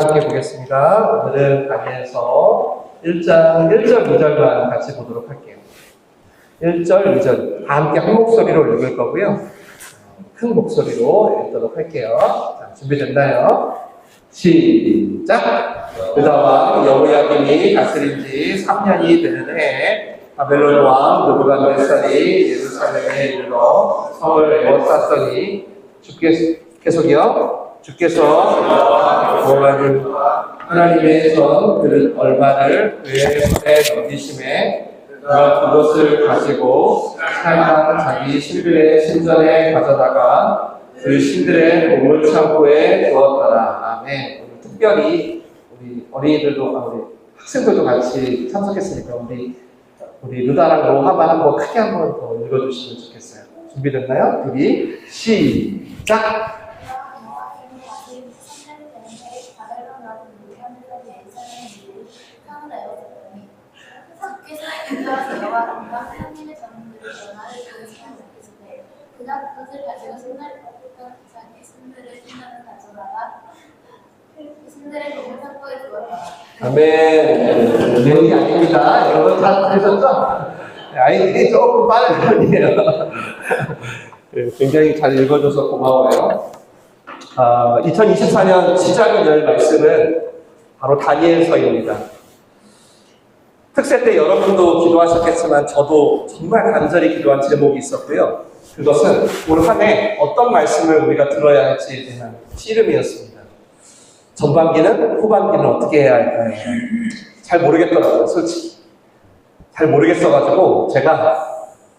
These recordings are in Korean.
함께 보겠습니다. 오늘은 다니엘서 1장 1절 2절만 같이 보도록 할게요. 1절 2절 다 함께 한 목소리로 읽을 거고요. 큰 목소리로 읽도록 할게요. 자, 준비됐나요? 시작! 유다왕 여호야김이 다스린 지 3년이 되는 해에 바벨론 왕 느부갓네살이 예루살렘에 이르러 성을 에워쌌더니 주께서 하나님의 전 그 얼마를 그의 손에 넘기심에 그가 그것을 가지고 살만 자기 신들의 신전에 가져다가 그 신들의 보물 창고에 두었더라. 아멘. 특별히 우리 어린이들도 우리 학생들도 같이 참석했으니까 우리 루다랑 로하만 한번 크게 한번 더 읽어주시면 좋겠어요. 준비됐나요? 우리 시작. 하나님의 전문들을 전하를 보여주셨는데 그가 그것을 가지고 손날 뽑던 이상의 신들의 신전을 가져다가 신들의 보물 창고에 두었다. 아멘. 내용이 아닙니다. 이런 거 다 들으셨죠? 아이들이 조금 빠른 편이에요. 굉장히 잘 읽어줘서 고마워요. 2024년 시작을 열 말씀은 바로 다니엘서입니다. 특세 때 여러분도 기도하셨겠지만 저도 정말 간절히 기도한 제목이 있었고요. 그것은 올 한 해 어떤 말씀을 우리가 들어야 할지에 대한 씨름이었습니다. 전반기는 후반기는 어떻게 해야 할까요? 잘 모르겠더라고요, 솔직히. 잘 모르겠어가지고 제가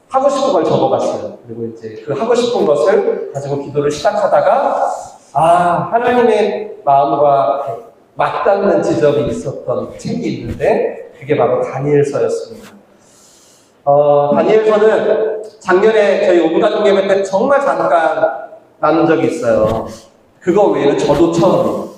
하고 싶은 걸 적어봤어요. 그리고 이제 그 하고 싶은 것을 가지고 기도를 시작하다가 하나님의 마음과 맞닿는 지점이 있었던 책이 있는데 그게 바로 다니엘서였습니다. 다니엘서는 작년에 저희 온 가족 예배 때 정말 잠깐 나눈 적이 있어요. 그거 외에는 저도 처음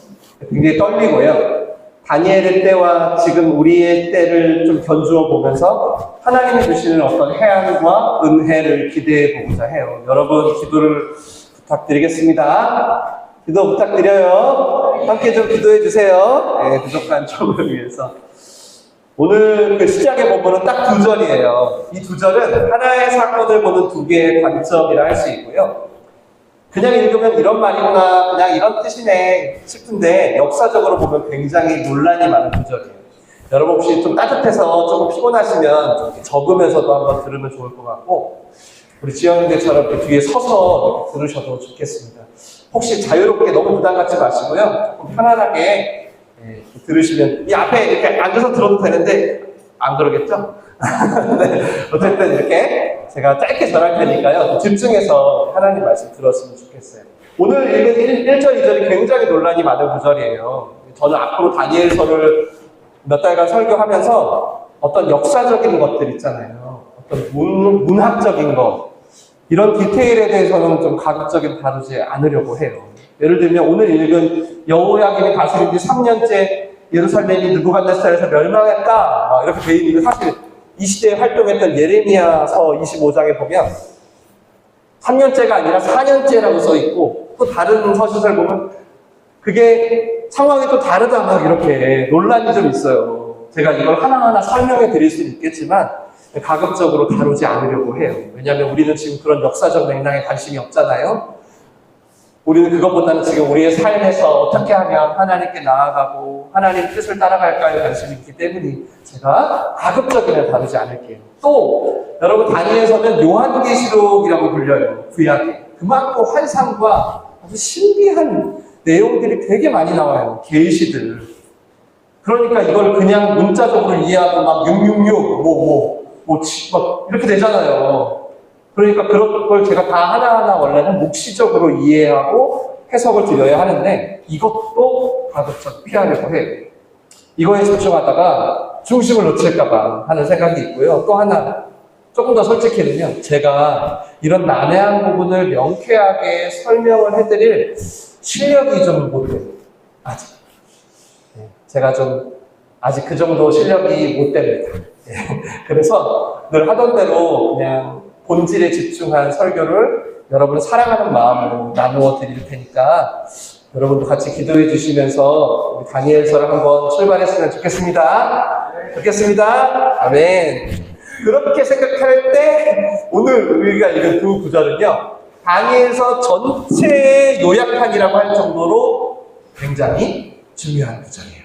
굉장히 떨리고요. 다니엘의 때와 지금 우리의 때를 좀 견주어 보면서 하나님이 주시는 어떤 해안과 은혜를 기대해 보고자 해요. 여러분 기도를 부탁드리겠습니다. 기도 부탁드려요. 함께 좀 기도해 주세요. 네, 부족한 점을 위해서. 오늘 그 시작의 본문은 딱 2절이에요. 이 2절은 하나의 사건을 보는 두 개의 관점이라 할 수 있고요. 그냥 읽으면 이런 말이구나, 그냥 이런 뜻이네 싶은데 역사적으로 보면 굉장히 논란이 많은 2절이에요. 여러분 혹시 좀 따뜻해서 조금 피곤하시면 좀 적으면서도 한번 들으면 좋을 것 같고 우리 지영님들처럼 이렇게 뒤에 서서 이렇게 들으셔도 좋겠습니다. 혹시 자유롭게 너무 부담 갖지 마시고요. 조금 편안하게 들으시면 이 앞에 이렇게 앉아서 들어도 되는데 안 그러겠죠? 네, 어쨌든 이렇게 제가 짧게 전할 테니까요. 집중해서 하나님 말씀 들었으면 좋겠어요. 오늘 읽은 1절, 2절이 굉장히 논란이 많은 구절이에요. 저는 앞으로 다니엘서를 몇 달간 설교하면서 어떤 역사적인 것들 있잖아요. 어떤 문학적인 것 이런 디테일에 대해서는 좀 가급적이면 다루지 않으려고 해요. 예를 들면 오늘 읽은 여호야김이 다스린 지 3년째 예루살렘이 느부갓네살에서 멸망했다 이렇게 돼 있는 게 사실 이 시대에 활동했던 예레미야서 25장에 보면 3년째가 아니라 4년째라고 써 있고 또 다른 서신을 보면 그게 상황이 또 다르다 막 이렇게 논란이 좀 있어요. 제가 이걸 하나하나 설명해 드릴 수 있겠지만 가급적으로 다루지 않으려고 해요. 왜냐하면 우리는 지금 그런 역사적 맥락에 관심이 없잖아요. 우리는 그것보다는 지금 우리의 삶에서 어떻게 하면 하나님께 나아가고 하나님 뜻을 따라갈까에 관심이 있기 때문에 제가 가급적이면 다루지 않을게요. 또 여러분 다니엘서는 요한계시록이라고 불려요. 구약에. 그만큼 환상과 아주 신비한 내용들이 되게 많이 나와요. 계시들. 그러니까 이걸 그냥 문자적으로 이해하고 막 666 막 이렇게 되잖아요. 그러니까 그런 걸 제가 다 하나하나 원래는 묵시적으로 이해하고 해석을 드려야 하는데 이것도 가급적 피하려고 해요. 이거에 집중하다가 중심을 놓칠까봐 하는 생각이 있고요. 또 하나 조금 더 솔직히는요. 제가 이런 난해한 부분을 명쾌하게 설명을 해드릴 실력이 좀 못 돼요. 아직. 제가 좀 아직 그 정도 실력이 못 됩니다. 그래서 늘 하던 대로 그냥 본질에 집중한 설교를 여러분을 사랑하는 마음으로 나누어 드릴 테니까 여러분도 같이 기도해 주시면서 우리 다니엘서를 한번 출발했으면 좋겠습니다. 좋겠습니다. 아멘. 그렇게 생각할 때 오늘 우리가 읽은 두 구절은요, 다니엘서 전체의 요약판이라고 할 정도로 굉장히 중요한 구절이에요.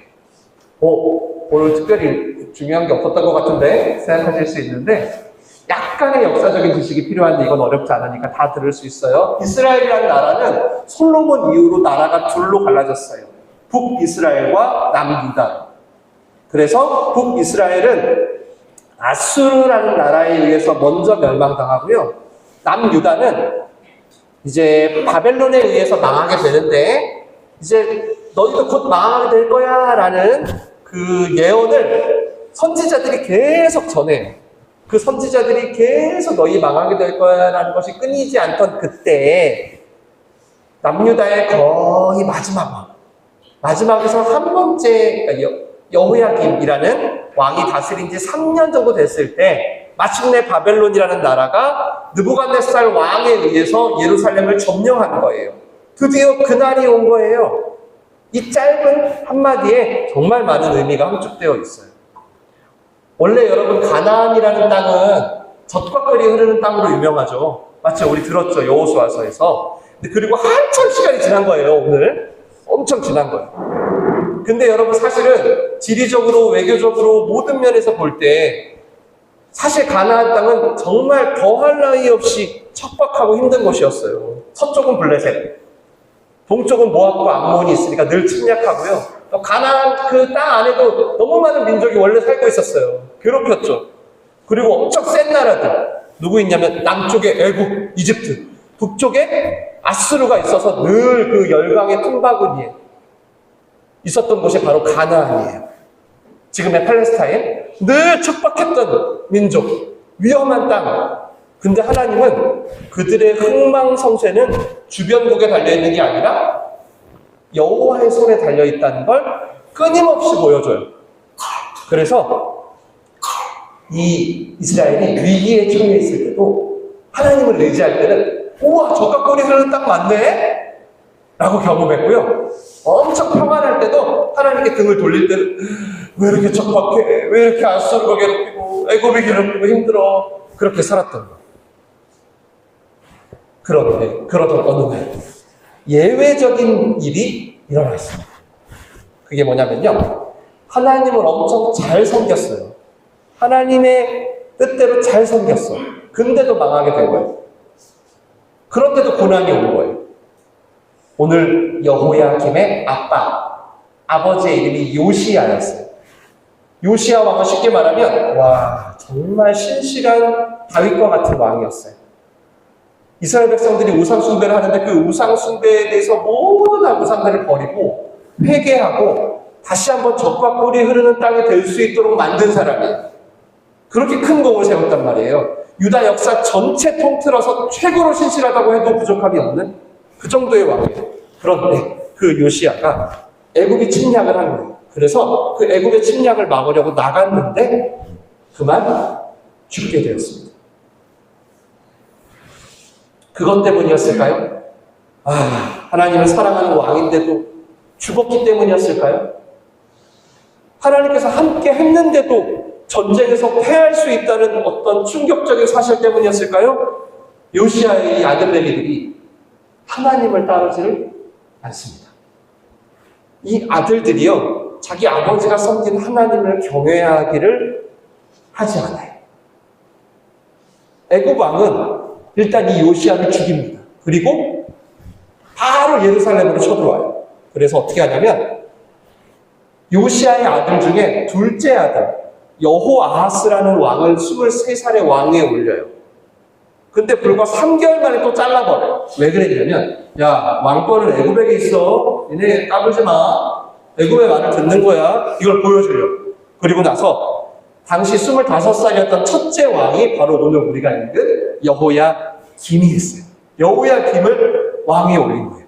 오늘 특별히 중요한 게 없었던 것 같은데 생각하실 수 있는데, 약간의 역사적인 지식이 필요한데 이건 어렵지 않으니까 다 들을 수 있어요. 이스라엘이라는 나라는 솔로몬 이후로 나라가 둘로 갈라졌어요. 북이스라엘과 남유다. 그래서 북이스라엘은 아수르라는 나라에 의해서 먼저 멸망당하고요, 남유다는 이제 바벨론에 의해서 망하게 되는데, 이제 너희도 곧 망하게 될 거야 라는 그 예언을 선지자들이 계속 전해요. 그 선지자들이 계속 너희 망하게 될 거야 라는 것이 끊이지 않던 그때, 남유다의 거의 마지막에서 한 번째 여호야김이라는 왕이 다스린 지 3년 정도 됐을 때, 마침내 바벨론이라는 나라가 느부갓네살 왕에 의해서 예루살렘을 점령한 거예요. 드디어 그날이 온 거예요. 이 짧은 한마디에 정말 많은 의미가 함축되어 있어요. 원래 여러분, 가나안이라는 땅은 젖과 꿀이 흐르는 땅으로 유명하죠. 맞죠? 우리 들었죠? 여호수아서에서. 그리고 한참 시간이 지난 거예요, 오늘. 엄청 지난 거예요. 근데 여러분, 사실은 지리적으로, 외교적으로 모든 면에서 볼 때 사실 가나안 땅은 정말 더할 나위 없이 척박하고 힘든 곳이었어요. 서쪽은 블레셋, 동쪽은 모압과 암몬이 있으니까 늘 침략하고요. 또 가나안 그 땅 안에도 너무 많은 민족이 원래 살고 있었어요. 괴롭혔죠. 그리고 엄청 센 나라들, 누구 있냐면 남쪽에 애국, 이집트, 북쪽에 아수르가 있어서 늘 그 열강의 틈바구니에 있었던 곳이 바로 가나안이에요. 지금의 팔레스타인, 늘 척박했던 민족, 위험한 땅. 근데 하나님은 그들의 흥망성쇠는 주변국에 달려있는 게 아니라 여호와의 손에 달려있다는 걸 끊임없이 보여줘요. 그래서 이 이스라엘이 위기에 처해 있을 때도 하나님을 의지할 때는, 우와, 젖과 꿀이 흐르는 땅 맞네? 라고 경험했고요. 엄청 평안할 때도 하나님께 등을 돌릴 때는, 왜 이렇게 척박해? 왜 이렇게 아수르가 괴롭히고 애굽이 괴롭히고 힘들어? 그렇게 살았던 거예요. 그런데 그러던 어느 날 예외적인 일이 일어났습니다. 그게 뭐냐면요, 하나님을 엄청 잘 섬겼어요. 하나님의 뜻대로 잘 섬겼어. 근데도 망하게 된 거예요. 그런데도 고난이 온 거예요. 오늘 여호야김의 아버지의 이름이 요시야였어요. 요시야 왕은 쉽게 말하면, 와, 정말 신실한 다윗과 같은 왕이었어요. 이스라엘 백성들이 우상 숭배를 하는데 그 우상 숭배에 대해서 모두 다 우상들을 버리고 회개하고 다시 한번 젖과 꿀이 흐르는 땅이 될 수 있도록 만든 사람이에요. 그렇게 큰 공을 세웠단 말이에요. 유다 역사 전체 통틀어서 최고로 신실하다고 해도 부족함이 없는 그 정도의 왕이에요. 그런데 그 요시야가 애굽이 침략을 한 거예요. 그래서 그 애굽의 침략을 막으려고 나갔는데 그만 죽게 되었습니다. 그것 때문이었을까요? 하나님을 사랑하는 왕인데도 죽었기 때문이었을까요? 하나님께서 함께 했는데도 전쟁에서 패할 수 있다는 어떤 충격적인 사실 때문이었을까요? 요시야의 이 아들내미들이 하나님을 따르지를 않습니다. 이 아들들이요, 자기 아버지가 섬긴 하나님을 경외하기를 하지 않아요. 애굽 왕은 일단 이 요시야를 죽입니다. 그리고 바로 예루살렘으로 쳐들어와요. 그래서 어떻게 하냐면, 요시야의 아들 중에 둘째 아들 여호아하스라는 왕을 23살의 왕위에 올려요. 근데 불과 3개월 만에 또 잘라버려요. 왜 그랬냐면, 야, 왕권은 애굽에게 있어. 얘네 까불지 마. 애굽의 말을 듣는 거야. 이걸 보여주려고. 그리고 나서 당시 25살이었던 첫째 왕이 바로 오늘 우리가 읽은 여호야김이 했어요. 여호야김을 왕위에 올린 거예요.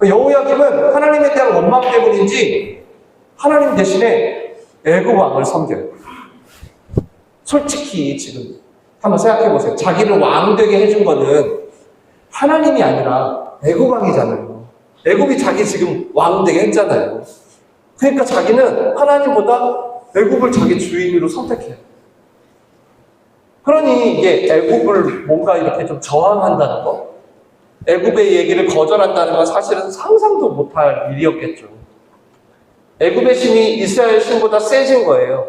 여호야김은 하나님에 대한 원망 때문인지 하나님 대신에 애굽 왕을 섬겨요. 솔직히 지금 한번 생각해 보세요. 자기를 왕 되게 해준 거는 하나님이 아니라 애굽 왕이잖아요. 애굽이 자기 지금 왕 되게 했잖아요. 그러니까 자기는 하나님보다 애굽을 자기 주인으로 선택해요. 그러니 이게 애굽을 뭔가 이렇게 좀 저항한다는 거, 애굽의 얘기를 거절한다는 건 사실은 상상도 못할 일이었겠죠. 애굽의 신이 이스라엘 신보다 세진 거예요.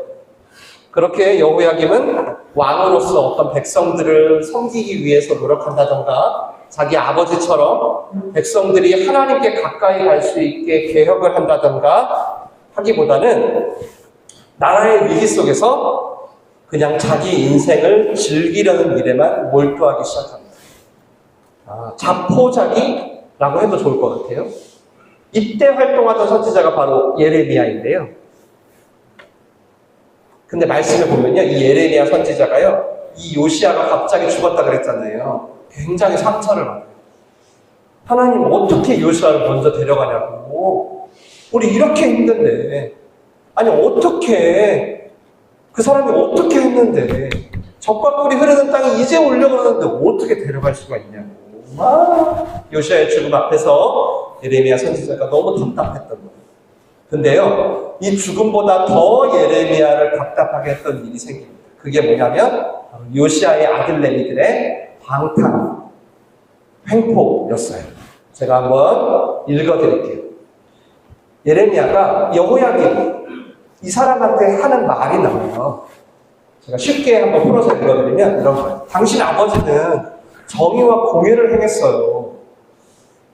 그렇게 여호야김은 왕으로서 어떤 백성들을 섬기기 위해서 노력한다던가 자기 아버지처럼 백성들이 하나님께 가까이 갈 수 있게 개혁을 한다던가 하기보다는 나라의 위기 속에서 그냥 자기 인생을 즐기려는 일에만 몰두하기 시작합니다. 자포자기라고 해도 좋을 것 같아요. 이때 활동하던 선지자가 바로 예레미야인데요. 근데 말씀을 보면요, 이 예레미야 선지자가요, 이 요시야가 갑자기 죽었다 그랬잖아요. 굉장히 상처를 받아요. 하나님 어떻게 요시야를 먼저 데려가냐고. 우리 이렇게 힘든데, 아니 어떻게 그 사람이 어떻게 했는데 적과 꿀이 흐르는 땅이 이제 오려고 하는데 어떻게 데려갈 수가 있냐고. 막 요시야의 죽음 앞에서 예레미야 선지자가 너무 답답했던 거예요. 근데요, 이 죽음보다 더 예레미야를 답답하게 했던 일이 생깁니다. 그게 뭐냐면 요시야의 아들 레위들의 방탕, 횡포였어요. 제가 한번 읽어드릴게요. 예레미야가 여호야김 이 사람한테 하는 말이 나와요. 제가 쉽게 한번 풀어서 읽어드리면 이런 거예요. 당신 아버지는 정의와 공의를 행했어요.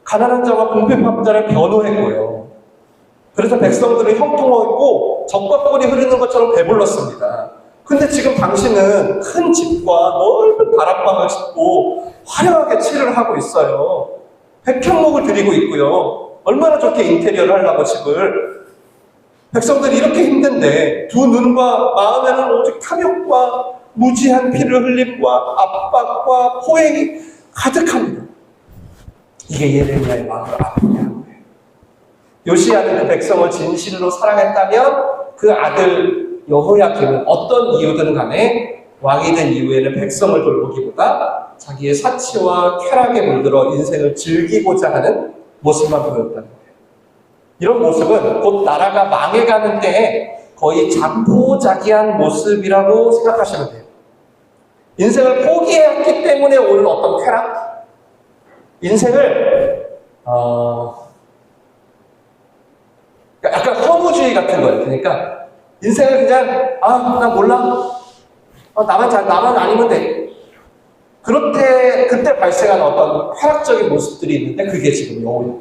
가난한 자와 궁핍한 자를 변호했고요. 그래서 백성들을 형통하고 적과 꿀이 흐르는 것처럼 배불렀습니다. 근데 지금 당신은 큰 집과 넓은 다락방을 짓고 화려하게 칠을 하고 있어요. 백향목을 드리고 있고요. 얼마나 좋게 인테리어를 하려고 집을. 백성들이 이렇게 힘든데 두 눈과 마음에는 오직 탐욕과 무지한 피를 흘림과 압박과 포행이 가득합니다. 이게 예레미야의 마음을 아프게 하는 거예요. 요시야는 그 백성을 진실로 사랑했다면 그 아들 여호야김은 어떤 이유든 간에 왕이 된 이후에는 백성을 돌보기보다 자기의 사치와 쾌락에 물들어 인생을 즐기고자 하는 모습만 보였다는 거예요. 이런 모습은 곧 나라가 망해가는 때에 거의 자포자기한 모습이라고 생각하시면 돼요. 인생을 포기했기 때문에 오는 어떤 쾌락? 인생을 약간 허무주의 같은 거예요. 그러니까 인생을 그냥 나 몰라. 나만 아니면 돼. 그때 발생한 어떤 쾌락적인 모습들이 있는데 그게 지금 여호야.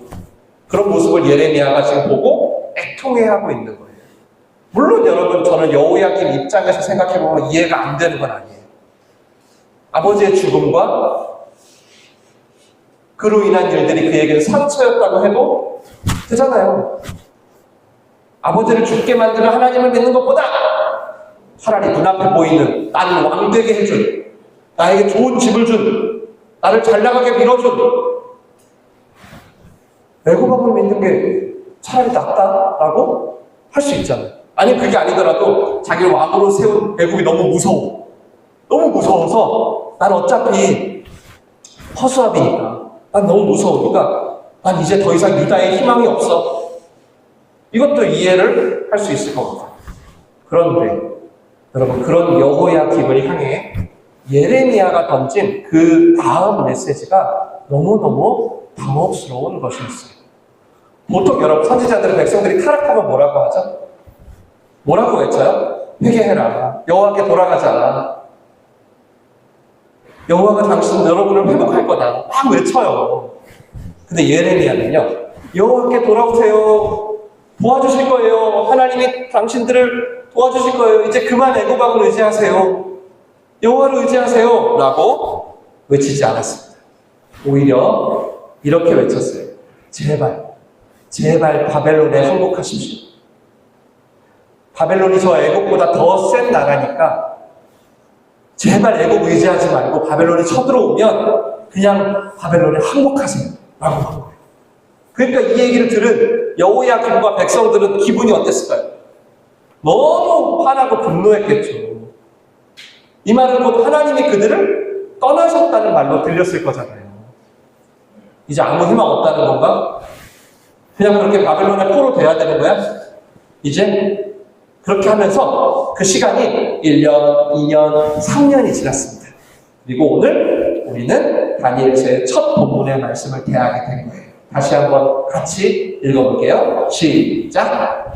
그런 모습을 예레미야가 지금 보고 애통해하고 있는 거예요. 물론 여러분, 저는 여호야김 입장에서 생각해보면 이해가 안 되는 건 아니에요. 아버지의 죽음과 그로 인한 일들이 그에게는 상처였다고 해도 되잖아요. 아버지를 죽게 만드는 하나님을 믿는 것보다 차라리 눈앞에 보이는 나를 왕되게 해준, 나에게 좋은 집을 준, 나를 잘 나가게 밀어준 애굽왕을 믿는 게 차라리 낫다라고 할 수 있잖아요. 아니 그게 아니더라도 자기를 왕으로 세운 애굽이 너무 무서워. 너무 무서워서 난 어차피 허수아비니까 난 너무 무서우니까 난 이제 더 이상 유다의 희망이 없어. 이것도 이해를 할 수 있을 것 같아요. 그런데 여러분, 그런 여호야김을 향해 예레미야가 던진 그 다음 메시지가 너무너무 당혹스러운 것이었어요. 보통 여러분, 선지자들은 백성들이 타락하면 뭐라고 하죠? 뭐라고 외쳐요? 회개해라. 여호와께 돌아가자. 여호와가 당신 여러분을 회복할 거다. 막 외쳐요. 근데 예레미야는요, 여호와께 돌아오세요. 도와주실 거예요. 하나님이 당신들을 도와주실 거예요. 이제 그만 애굽왕을 의지하세요. 여호와를 의지하세요. 라고 외치지 않았습니다. 오히려 이렇게 외쳤어요. 제발 바벨론에 항복하십시오. 바벨론이 저 애굽보다 더 센 나라니까 제발 애굽 의지하지 말고 바벨론이 쳐들어오면 그냥 바벨론에 항복하세요. 라고 한 거예요. 그러니까 이 얘기를 들은 여호야김과 백성들은 기분이 어땠을까요? 너무 화나고 분노했겠죠. 이 말은 곧 하나님이 그들을 떠나셨다는 말로 들렸을 거잖아요. 이제 아무 희망 없다는 건가? 그냥 그렇게 바벨론의 포로 돼야 되는 거야? 이제 그렇게 하면서 그 시간이 1년, 2년, 3년이 지났습니다. 그리고 오늘 우리는 다니엘서의 첫 본문의 말씀을 대하게 된 거예요. 다시 한번 같이 읽어볼게요. 시작!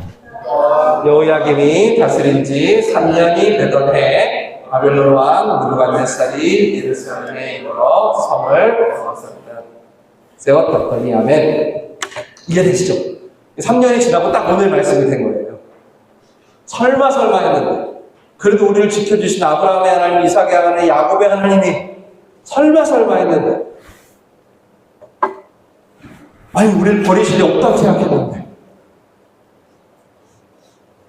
여호야김이 다스린 지 3년이 되던 해 바벨론 왕 느부갓네살이 예루살렘에 이르러 성을 세웠더니 아멘. 이해되시죠? 3년이 지나고 딱 오늘 말씀이 된 거예요. 설마 했는데 그래도 우리를 지켜주신 아브라함의 하나님, 이삭의 하나님, 야곱의 하나님이 설마 했는데 아니 우리를 버리실 리 없다고 생각했는데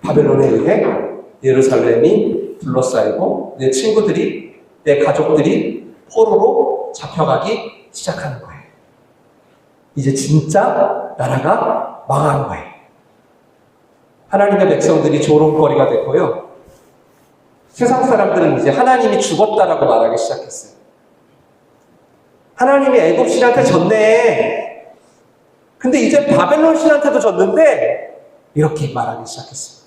바벨론에 의해 예루살렘이 둘러싸이고 내 친구들이, 내 가족들이 포로로 잡혀가기 시작하는 거예요. 이제 진짜 나라가 망한 거예요. 하나님의 백성들이 조롱거리가 됐고요. 세상 사람들은 이제 하나님이 죽었다라고 말하기 시작했어요. 하나님이 애굽 신한테 졌네. 근데 이제 바벨론 신한테도 졌는데 이렇게 말하기 시작했습니다.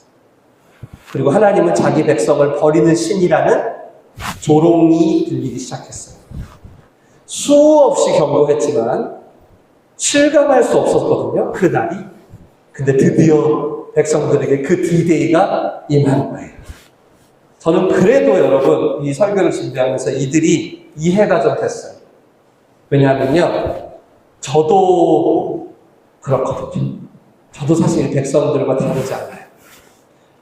그리고 하나님은 자기 백성을 버리는 신이라는 조롱이 들리기 시작했어요. 수없이 경고했지만 실감할 수 없었거든요. 그 날이. 근데 드디어 백성들에게 그 D-Day가 임하는 거예요. 저는 그래도 여러분 이 설교를 준비하면서 이들이 이해가 좀 됐어요. 왜냐하면요. 저도 그렇거든요. 저도 사실 백성들과 다르지 않아요.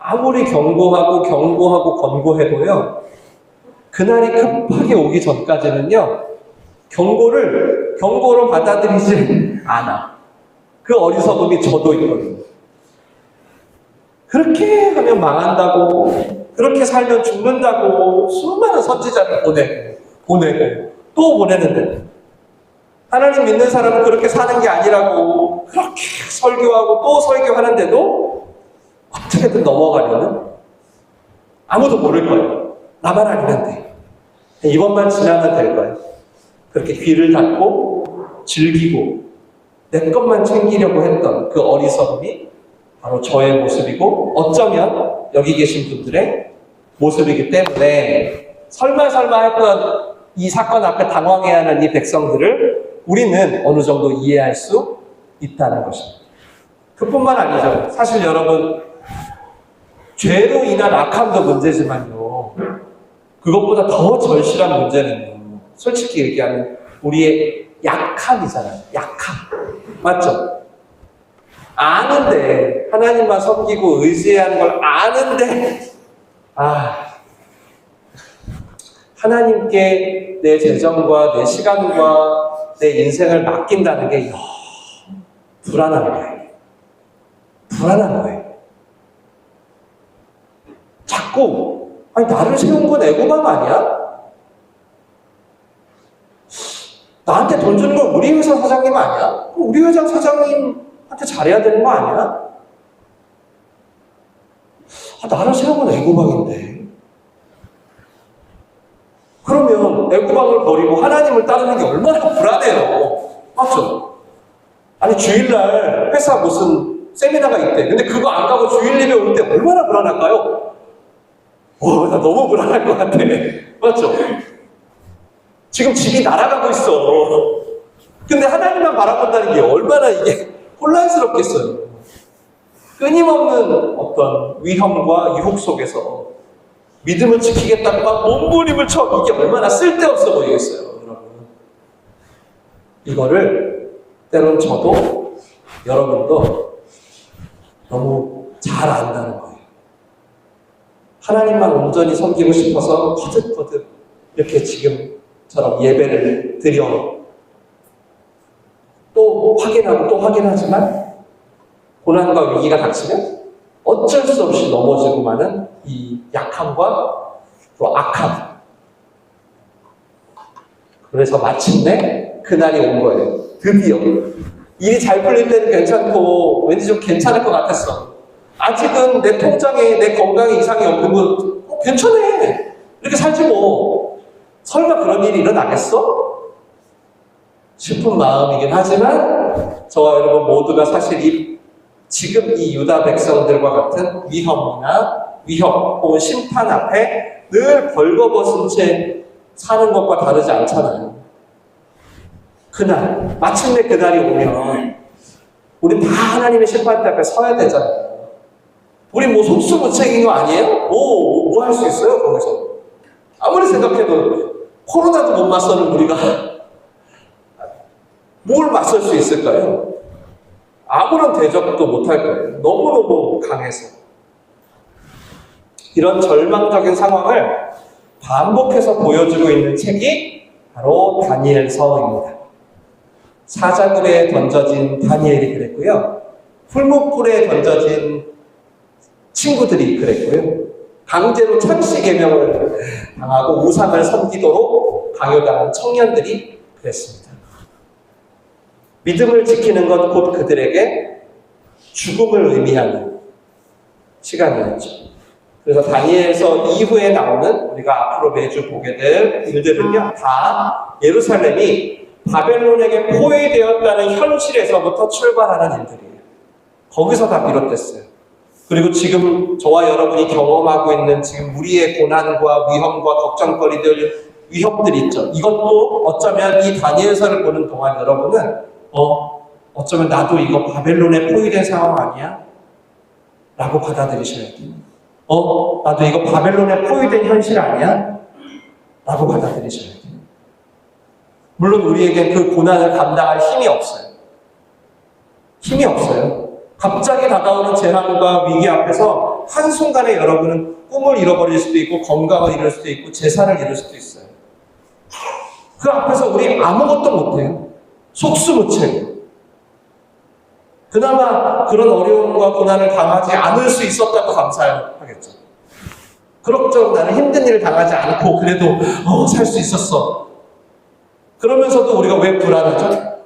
아무리 경고하고 권고해도요. 그날이 급하게 오기 전까지는요. 경고로 받아들이지 않아. 그 어리석음이 저도 있거든요. 그렇게 하면 망한다고, 그렇게 살면 죽는다고 수많은 선지자를 보내고 또 보내는데 하나님 믿는 사람은 그렇게 사는 게 아니라고 그렇게 설교하고 또 설교하는데도 어떻게든 넘어가려는 아무도 모를 거예요. 나만 알면 돼. 이번만 지나면 될 거예요. 그렇게 귀를 닫고 즐기고 내 것만 챙기려고 했던 그 어리석음이 바로 저의 모습이고 어쩌면 여기 계신 분들의 모습이기 때문에 설마 했던 이 사건 앞에 당황해야 하는 이 백성들을 우리는 어느 정도 이해할 수 있다는 것입니다. 그뿐만 아니죠. 사실 여러분 죄로 인한 악함도 문제지만요. 그것보다 더 절실한 문제는요. 솔직히 얘기하면 우리의 약함이잖아요. 약함. 맞죠? 아는데 하나님만 섬기고 의지해야 하는 걸 아는데 하나님께 내 재정과 내 시간과 내 인생을 맡긴다는 게 불안한 거예요. 불안한 거예요. 자꾸 나를 세운 건 애고밤 아니야? 나한테 돈 주는 건 우리 회사 사장님 아니야? 그럼 우리 회사 사장님한테 잘해야 되는 거 아니야? 나를 세운 건 애고밤인데. 그러면 애고밤을 버리고 하나님을 따르는 게 얼마나 불안해요. 맞죠? 아니 주일날 회사 무슨 세미나가 있대. 근데 그거 안 가고 주일 예배 올 때 얼마나 불안할까요? 나 너무 불안할 것 같아. 맞죠? 지금 집이 날아가고 있어. 근데 하나님만 바라본다는 게 얼마나 이게 혼란스럽겠어요. 끊임없는 어떤 위험과 유혹 속에서 믿음을 지키겠다고 막 몸부림을 쳐. 이게 얼마나 쓸데없어 보이겠어요, 여러분. 이거를 때론 저도 여러분도 너무 잘 안다는 거예요. 하나님만 온전히 섬기고 싶어서 거듭 이렇게 지금처럼 예배를 드려 또 확인하고 또 확인하지만 고난과 위기가 닥치면 어쩔 수 없이 넘어지고 마는 이 약함과 또 악함. 그래서 마침내 그날이 온 거예요. 드디어. 일이 잘 풀릴 때는 괜찮고 왠지 좀 괜찮을 것 같았어. 아직은 내 통장에 내 건강에 이상이 없는 건 괜찮아. 이렇게 살지 뭐. 설마 그런 일이 일어나겠어? 싶은 마음이긴 하지만 저와 여러분 모두가 사실 지금 이 유다 백성들과 같은 위협 혹은 심판 앞에 늘 벌거벗은 채 사는 것과 다르지 않잖아요. 그날, 마침내 그날이 오면 우리 다 하나님의 심판 앞에 서야 되잖아요. 우리 뭐 속수무책인 거 아니에요? 뭐 할 수 있어요, 거기서? 아무리 생각해도 코로나도 못 맞서는 우리가 뭘 맞설 수 있을까요? 아무런 대적도 못할 거예요. 너무너무 강해서. 이런 절망적인 상황을 반복해서 보여주고 있는 책이 바로 다니엘서입니다. 사자굴에 던져진 다니엘이 그랬고요. 풀무불에 던져진 친구들이 그랬고요. 강제로 천시계명을 당하고 우상을 섬기도록 강요당한 청년들이 그랬습니다. 믿음을 지키는 것 곧 그들에게 죽음을 의미하는 시간이었죠. 그래서 다니엘서 이후에 나오는 우리가 앞으로 매주 보게 될 일들은요, 다 예루살렘이 바벨론에게 포위되었다는 현실에서부터 출발하는 일들이에요. 거기서 다 비롯됐어요. 그리고 지금 저와 여러분이 경험하고 있는 지금 우리의 고난과 위험과 걱정거리들, 위협들 있죠. 이것도 어쩌면 이 다니엘서를 보는 동안 여러분은 어쩌면 나도 이거 바벨론에 포위된 상황 아니야? 라고 받아들이셔야 돼요. 나도 이거 바벨론에 포위된 현실 아니야? 라고 받아들이셔야 돼요. 물론 우리에겐 그 고난을 감당할 힘이 없어요. 힘이 없어요. 갑자기 다가오는 재난과 위기 앞에서 한순간에 여러분은 꿈을 잃어버릴 수도 있고 건강을 잃을 수도 있고 재산을 잃을 수도 있어요. 그 앞에서 우리 아무것도 못해요. 속수무책. 그나마 그런 어려움과 고난을 당하지 않을 수 있었다고 감사하겠죠. 그럭저럭 나는 힘든 일을 당하지 않고 그래도 살 수 있었어. 그러면서도 우리가 왜 불안하죠?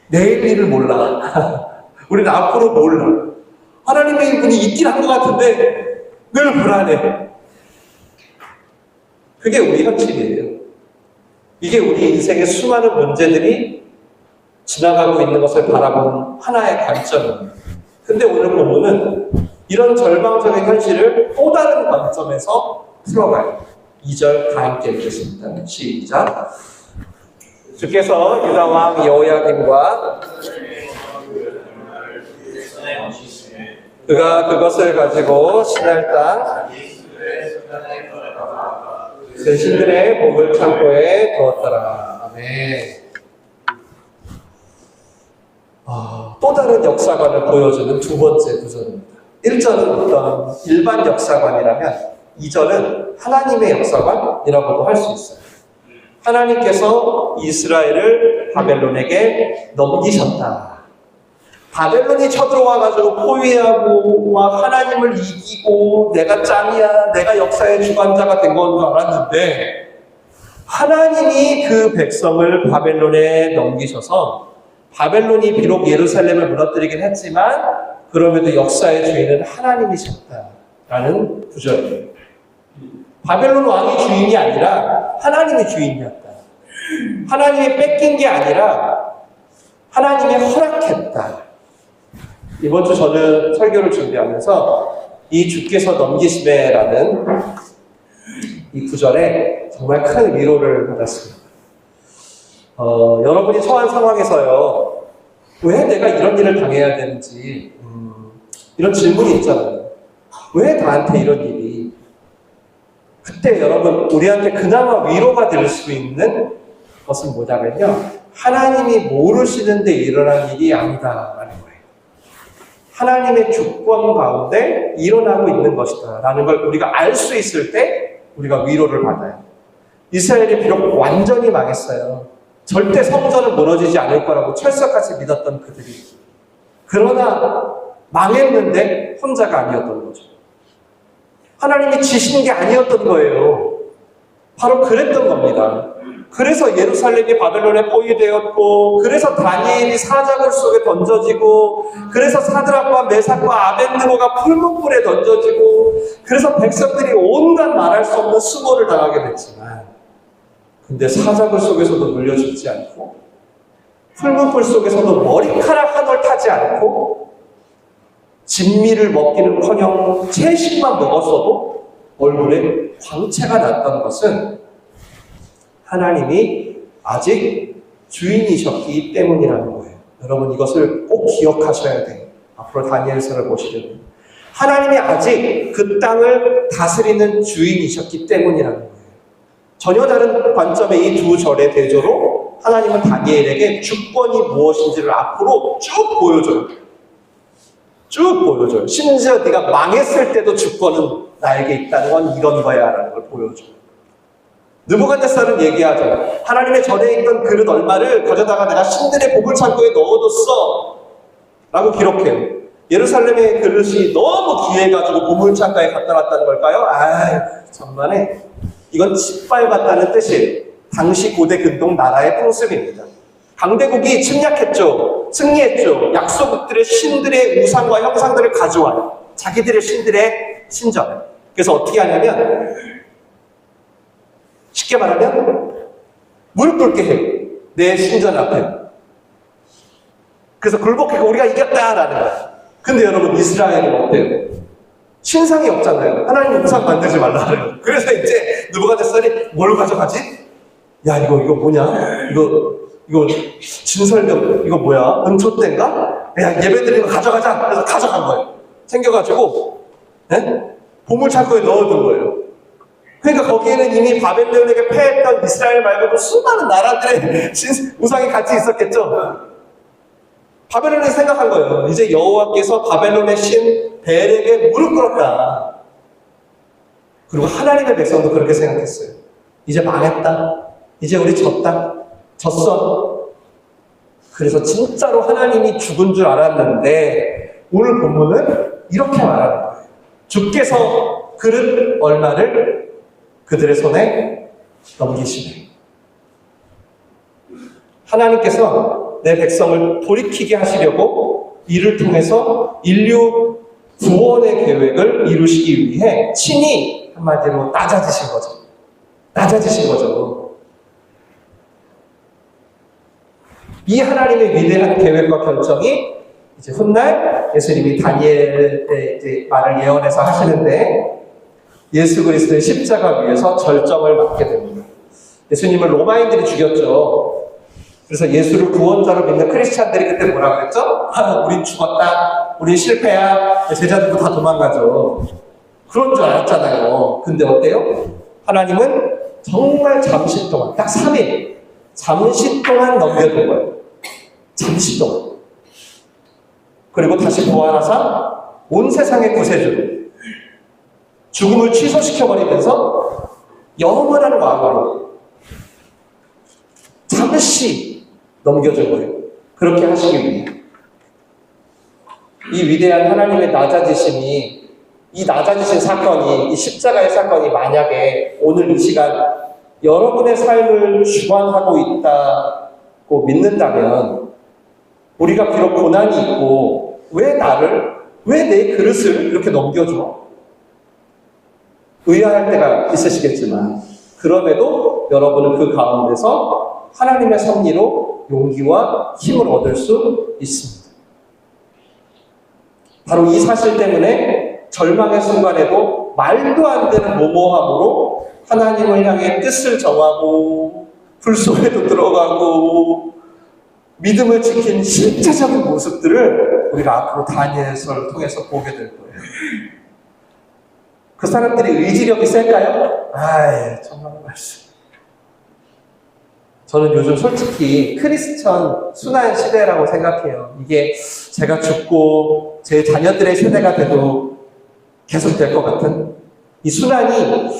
내일 일을 몰라. 우리는 앞으로 몰라. 하나님의 분이 있긴 한 것 같은데 늘 불안해. 그게 우리 현실이에요. 이게 우리 인생의 수많은 문제들이 지나가고 있는 것을 바라보는 하나의 관점이에요. 근데 오늘 본문은 이런 절망적인 현실을 또 다른 관점에서 풀어가요. 2절 다 함께 읽겠습니다. 시작. 주께서 유다 왕 여호야김과 그가 그것을 가지고 시날 땅 그 신들의 보물 창고에 두었더라. 아멘. 또 다른 역사관을 보여주는 두 번째 구절입니다. 1절은 어떤 일반 역사관이라면 2절은 하나님의 역사관이라고도 할 수 있어요. 하나님께서 이스라엘을 바벨론에게 넘기셨다. 바벨론이 쳐들어와가지고 포위하고 막 하나님을 이기고 내가 짱이야, 내가 역사의 주관자가 된 건 줄 알았는데 하나님이 그 백성을 바벨론에 넘기셔서 바벨론이 비록 예루살렘을 무너뜨리긴 했지만 그럼에도 역사의 주인은 하나님이셨다라는 구절이에요. 바벨론 왕이 주인이 아니라 하나님이 주인이었다. 하나님이 뺏긴 게 아니라 하나님이 허락했다. 이번 주 저는 설교를 준비하면서 이 주께서 넘기심에라는 이 구절에 정말 큰 위로를 받았습니다. 여러분이 처한 상황에서요, 왜 내가 이런 일을 당해야 되는지, 이런 질문이 있잖아요. 왜 나한테 이런 일이? 그때 여러분, 우리한테 그나마 위로가 될 수 있는 것은 뭐냐면요, 하나님이 모르시는데 일어난 일이 아니다라는 거예요. 하나님의 주권 가운데 일어나고 있는 것이다 라는 걸 우리가 알 수 있을 때 우리가 위로를 받아요. 이스라엘이 비록 완전히 망했어요. 절대 성전은 무너지지 않을 거라고 철석같이 믿었던 그들이. 그러나 망했는데 혼자가 아니었던 거죠. 하나님이 지신 게 아니었던 거예요. 바로 그랬던 겁니다. 그래서 예루살렘이 바벨론에 포위되었고, 그래서 다니엘이 사자굴 속에 던져지고, 그래서 사드락과 메삭과 아벳느고가 풀무불에 던져지고, 그래서 백성들이 온갖 말할 수 없는 수모를 당하게 됐지만, 근데 사자굴 속에서도 물려 죽지 않고 풀무불 속에서도 머리카락 한 올 타지 않고 진미를 먹기는커녕 채식만 먹었어도 얼굴에 광채가 났던 것은 하나님이 아직 주인이셨기 때문이라는 거예요. 여러분 이것을 꼭 기억하셔야 돼요. 앞으로 다니엘서를 보시려면 하나님이 아직 그 땅을 다스리는 주인이셨기 때문이라는 거예요. 전혀 다른 관점의 이 두 절의 대조로 하나님은 다니엘에게 주권이 무엇인지를 앞으로 쭉 보여줘요. 쭉 보여줘요. 심지어 네가 망했을 때도 주권은 나에게 있다는 건 이런 거야 라는 걸 보여줘요. 느부갓네살은 얘기하죠. 하나님의 전에 있던 그릇 얼마를 가져다가 내가 신들의 보물창고에 넣어뒀어 라고 기록해요. 예루살렘의 그릇이 너무 귀해가지고 보물창고에 갖다 놨다는 걸까요? 정말에 이건 짓밟았다는 뜻이에요. 당시 고대 근동 나라의 풍습입니다. 강대국이 침략했죠. 승리했죠. 약소국들의 신들의 우상과 형상들을 가져와요. 자기들의 신들의 신전. 그래서 어떻게 하냐면 쉽게 말하면 무릎 꿇게 해요. 내 신전 앞에. 그래서 굴복하고 우리가 이겼다라는 거예요. 근데 여러분 이스라엘은 어때요? 신상이 없잖아요. 하나님 우상 만들지 말라요. 그래서 이제 느부갓네살이 뭘 가져가지? 야 이거 뭐냐? 이거 진설병 이거 뭐야? 은초대인가? 야 예배드리는 거 가져가자. 그래서 가져간 거예요. 챙겨가지고 보물창고에 넣어둔 거예요. 그러니까 거기에는 이미 바벨론에게 패했던 이스라엘 말고도 수많은 나라들의 우상이 같이 있었겠죠. 바벨론이 생각한 거예요. 이제 여호와께서 바벨론의 신 벨에게 무릎 꿇었다. 그리고 하나님의 백성도 그렇게 생각했어요. 이제 망했다. 이제 우리 졌어. 그래서 진짜로 하나님이 죽은 줄 알았는데 오늘 본문은 이렇게 말하는 거예요. 주께서 그릇 얼마를 그들의 손에 넘기시네. 하나님께서 내 백성을 돌이키게 하시려고 이를 통해서 인류 구원의 계획을 이루시기 위해 친히 한마디로 낮아지신 거죠. 이 하나님의 위대한 계획과 결정이 이제 훗날 예수님이 다니엘의 이제 말을 예언해서 하시는데 예수 그리스도의 십자가 위에서 절정을 맞게 됩니다. 예수님을 로마인들이 죽였죠. 그래서 예수를 구원자로 믿는 크리스찬들이 그때 뭐라 그랬죠? 우린 죽었다. 우린 실패야. 제자들도 다 도망가죠. 그런 줄 알았잖아요. 근데 어때요? 하나님은 정말 잠시 동안, 딱 3일, 잠시 동안 넘겨둔 거예요. 잠시 동안. 그리고 다시 부활하사 온 세상의 구세주로 죽음을 취소시켜버리면서 영원한 왕으로 잠시 넘겨준 거예요. 그렇게 하시기 위해. 이 위대한 하나님의 낮아지심이, 이 낮아지신 사건이, 이 십자가의 사건이 만약에 오늘 이 시간 여러분의 삶을 주관하고 있다고 믿는다면 우리가 비록 고난이 있고 왜 내 그릇을 이렇게 넘겨줘? 의아할 때가 있으시겠지만 그럼에도 여러분은 그 가운데서 하나님의 섭리로 용기와 힘을 얻을 수 있습니다. 바로 이 사실 때문에 절망의 순간에도 말도 안 되는 모모함으로 하나님을 향해 뜻을 정하고 불 속에도 들어가고 믿음을 지킨 실제적인 모습들을 우리가 앞으로 다니엘서를 통해서 보게 될 거예요. 그 사람들이 의지력이 셀까요? 정말 말씀. 저는 요즘 솔직히 크리스천 순환 시대라고 생각해요. 이게 제가 죽고 제 자녀들의 세대가 돼도 계속될 것 같은 이 순환이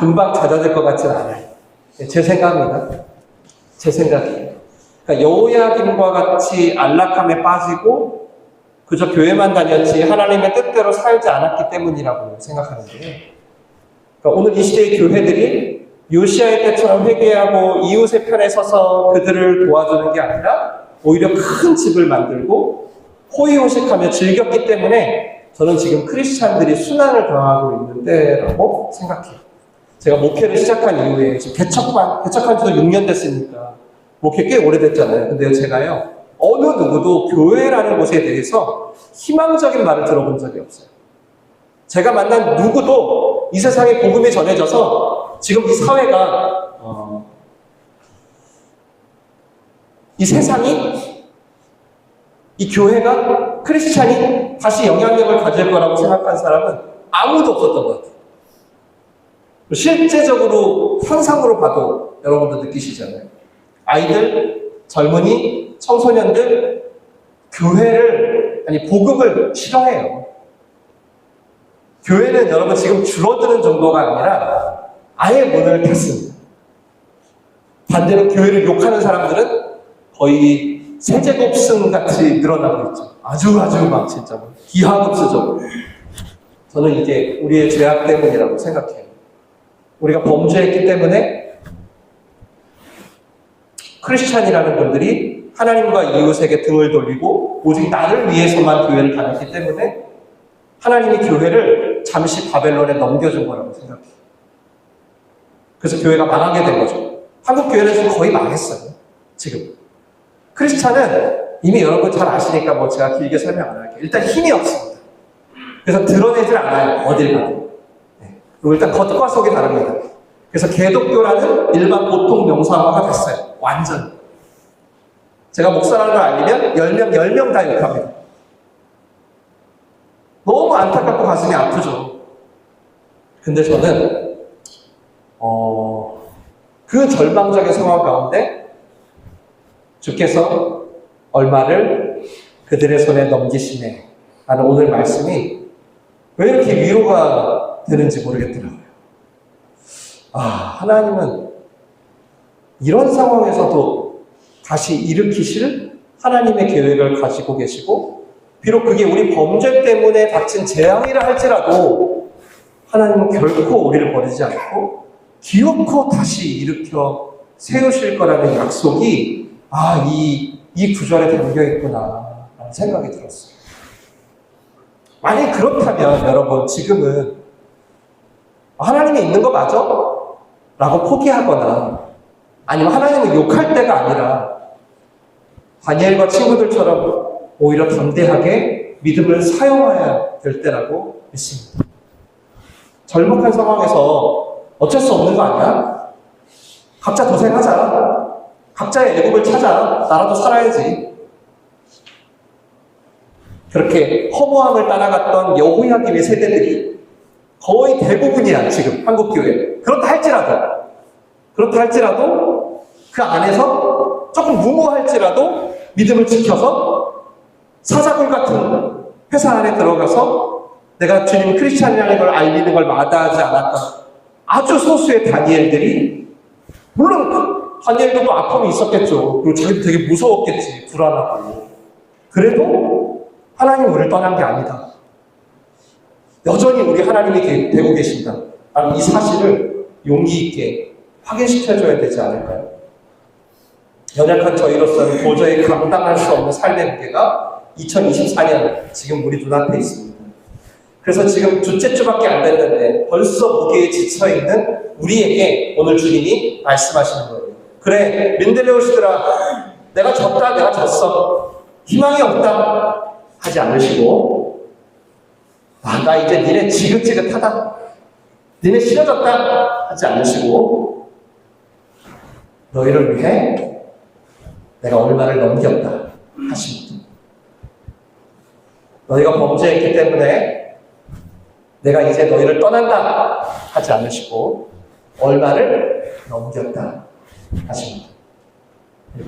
금방 잦아들 것 같지는 않아요. 제 생각입니다. 제 생각이에요. 그러니까 여호야김과 같이 안락함에 빠지고 그저 교회만 다녔지 하나님의 뜻대로 살지 않았기 때문이라고 생각하는데요. 그러니까 오늘 이 시대의 교회들이 요시아의 때처럼 회개하고 이웃의 편에 서서 그들을 도와주는 게 아니라 오히려 큰 집을 만들고 호의호식하며 즐겼기 때문에 저는 지금 크리스찬들이 순환을 당하고 있는데라고 생각해요. 제가 목회를 시작한 이후에 지금 개척한 지도 6년 됐으니까 목회 꽤 오래됐잖아요. 근데 제가요, 어느 누구도 교회라는 곳에 대해서 희망적인 말을 들어본 적이 없어요. 제가 만난 누구도 이 세상에 복음이 전해져서 지금 이 사회가 이 세상이 이 교회가 크리스찬이 다시 영향력을 가질 거라고 생각한 사람은 아무도 없었던 것 같아요. 실제적으로 상상으로 봐도 여러분도 느끼시잖아요. 아이들, 젊은이, 청소년들 교회를 복음을 싫어해요. 교회는 여러분 지금 줄어드는 정도가 아니라 아예 문을 닫습니다. 반대로 교회를 욕하는 사람들은 거의 세제곱승 같이 늘어나고 있죠. 아주 막 진짜 기하급수적으로. 저는 이게 우리의 죄악 때문이라고 생각해요. 우리가 범죄했기 때문에 크리스찬이라는 분들이 하나님과 이웃에게 등을 돌리고 오직 나를 위해서만 교회를 다녔기 때문에 하나님이 교회를 잠시 바벨론에 넘겨준 거라고 생각해요. 그래서 교회가 망하게 된 거죠. 한국 교회는 지금 거의 망했어요. 지금. 크리스찬은 이미 여러분 잘 아시니까 제가 길게 설명 안 할게요. 일단 힘이 없습니다. 그래서 드러내질 않아요. 어딜 가도. 그리고 일단 겉과 속이 다릅니다. 그래서 개독교라는 일반 보통 명사화가 됐어요. 완전. 제가 목사라는 걸 알리면 10명 다 욕합니다. 너무 안타깝고 가슴이 아프죠. 근데 저는 그 절망적인 상황 가운데 주께서 얼마를 그들의 손에 넘기시네 라는 오늘 말씀이 왜 이렇게 위로가 되는지 모르겠더라고요. 하나님은 이런 상황에서도 다시 일으키실 하나님의 계획을 가지고 계시고, 비록 그게 우리 범죄 때문에 닥친 재앙이라 할지라도 하나님은 결코 우리를 버리지 않고 기어코 다시 일으켜 세우실 거라는 약속이 이 구절에 담겨있구나 라는 생각이 들었어요. 만약 그렇다면 여러분 지금은 하나님이 있는 거 맞아? 라고 포기하거나 아니면 하나님을 욕할 때가 아니라 다니엘과 친구들처럼 오히려 담대하게 믿음을 사용해야 될 때라고 믿습니다. 절박한 상황에서 어쩔 수 없는 거 아니야? 각자 도생하자. 각자의 애굽을 찾아. 나라도 살아야지. 그렇게 허무함을 따라갔던 여호야김의 세대들이 거의 대부분이야 지금 한국 교회. 그렇다 할지라도 그 안에서 조금 무모할지라도 믿음을 지켜서 사자굴 같은 회사 안에 들어가서 내가 주님 크리스찬이라는 걸 알리는 걸 마다하지 않았던 아주 소수의 다니엘들이, 물론 다니엘도 또 아픔이 있었겠죠. 그리고 자기도 되게 무서웠겠지. 불안하고. 그래도 하나님 우리를 떠난 게 아니다. 여전히 우리 하나님이 되고 계신다. 이 사실을 용기 있게 확인시켜줘야 되지 않을까요? 연약한 저희로서는 도저히 감당할 수 없는 삶의 무게가 2024년 지금 우리 눈앞에 있습니다. 그래서 지금 둘째 주밖에 안 됐는데 벌써 무게에 지쳐있는 우리에게 오늘 주님이 말씀하시는 거예요. 그래, 민들레오시들아, 내가 졌어. 희망이 없다 하지 않으시고, 나 이제 니네 지긋지긋하다, 니네 싫어졌다 하지 않으시고, 너희를 위해 내가 얼마를 넘겼다 하십니다. 너희가 범죄했기 때문에 내가 이제 너희를 떠난다 하지 않으시고 얼마를 넘겼다 하십니다.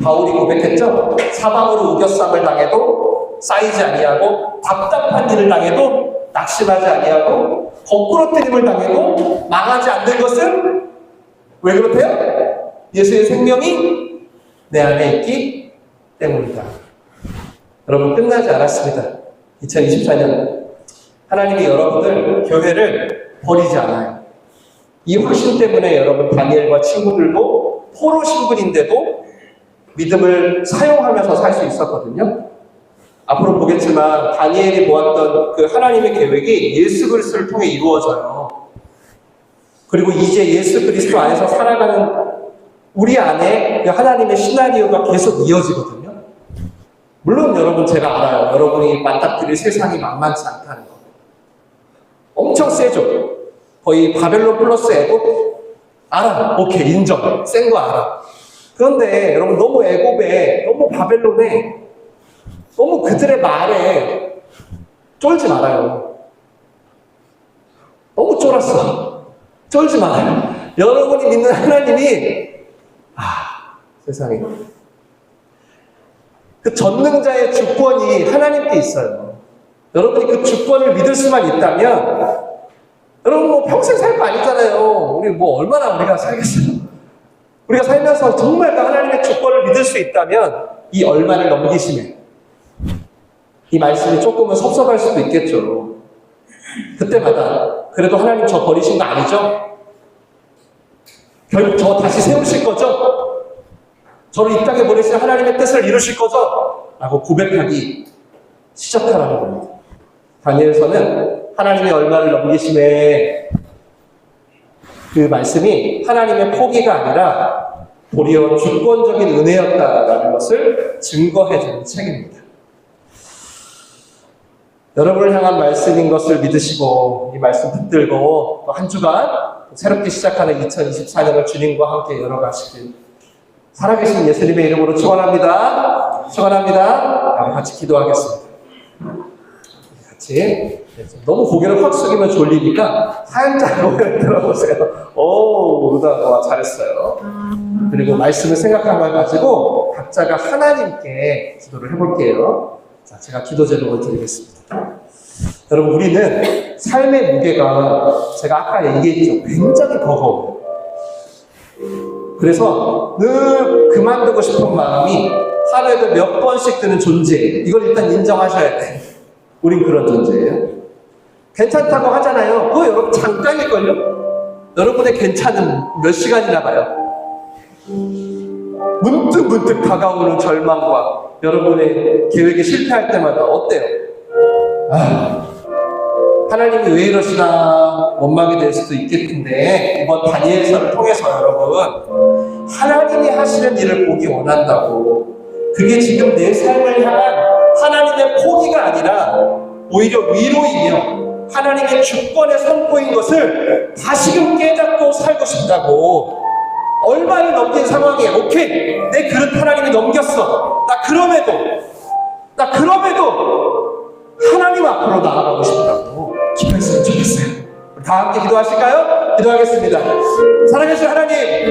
바울이 고백했죠. 사방으로 우겨쌈을 당해도 쌓이지 아니하고, 답답한 일을 당해도 낙심하지 아니하고, 거꾸러뜨림을 당해도 망하지 않는 것은 왜 그렇대요? 예수의 생명이 내 안에 있기 때문이다. 여러분, 끝나지 않았습니다. 2024년 하나님이 여러분들 교회를 버리지 않아요. 이 확신 때문에 여러분 다니엘과 친구들도 포로 신분인데도 믿음을 사용하면서 살 수 있었거든요. 앞으로 보겠지만 다니엘이 보았던 그 하나님의 계획이 예수 그리스도를 통해 이루어져요. 그리고 이제 예수 그리스도 안에서 살아가는 우리 안에 그 하나님의 시나리오가 계속 이어지거든요. 물론 여러분 제가 알아요. 여러분이 맞닥뜨릴 세상이 만만치 않다는 거. 엄청 세죠. 거의 바벨론 플러스 애굽 알아. 오케이 인정. 센 거 알아. 그런데 여러분 너무 애굽에 너무 바벨론에 너무 그들의 말에 쫄지 말아요. 너무 쫄았어. 쫄지 말아요. 여러분이 믿는 하나님이 세상에 그 전능자의 주권이 하나님께 있어요. 여러분이 그 주권을 믿을 수만 있다면 여러분 뭐 평생 살 거 아니잖아요. 우리 뭐 얼마나 우리가 살겠어요. 우리가 살면서 정말 그 하나님의 주권을 믿을 수 있다면 이 얼마를 넘기시면 이 말씀이 조금은 섭섭할 수도 있겠죠. 그때마다 그래도 하나님 저 버리신 거 아니죠? 결국 저 다시 세우실 거죠? 저를 이 땅에 보내신 하나님의 뜻을 이루실 거죠? 라고 고백하기 시작하라는 겁니다. 다니엘서는 하나님의 얼마를 넘기심에 그 말씀이 하나님의 포기가 아니라 도리어 주권적인 은혜였다라는 것을 증거해주는 책입니다. 여러분을 향한 말씀인 것을 믿으시고 이 말씀 붙들고 또 한 주간 새롭게 시작하는 2024년을 주님과 함께 열어가시길 살아계신 예수님의 이름으로 축원합니다. 축원합니다. 같이 기도하겠습니다. 같이 너무 고개를 확 숙이면 졸리니까 살짝 고개를 들어보세요. 오, 루다 잘했어요. 그리고 말씀을 생각한 가지고 각자가 하나님께 기도를 해볼게요. 자, 제가 기도 제목을 드리겠습니다. 여러분, 우리는 삶의 무게가 제가 아까 얘기했죠. 굉장히 버거워요. 그래서 늘 그만두고 싶은 마음이 하루에도 몇 번씩 드는 존재예요. 이걸 일단 인정하셔야 돼. 우린 그런 존재예요. 괜찮다고 하잖아요. 그거 여러분 잠깐일걸요? 여러분의 괜찮은 몇 시간이나 봐요. 문득문득 다가오는 절망과 여러분의 계획이 실패할 때마다 어때요? 하나님이 왜 이러시나 원망이 될 수도 있겠는데 이번 다니엘서를 통해서 여러분 하나님이 하시는 일을 보기 원한다고 그게 지금 내 삶을 향한 하나님의 포기가 아니라 오히려 위로이며 하나님의 주권의 선포인 것을 다시금 깨닫고 살고 싶다고 얼마를 넘긴 상황이에 오케이 내 그릇 하나님이 넘겼어 나 그럼에도 하나님 앞으로 나아가고 싶다고 기도했으면 좋겠어요. 다 함께 기도하실까요? 기도하겠습니다. 사랑하신 하나님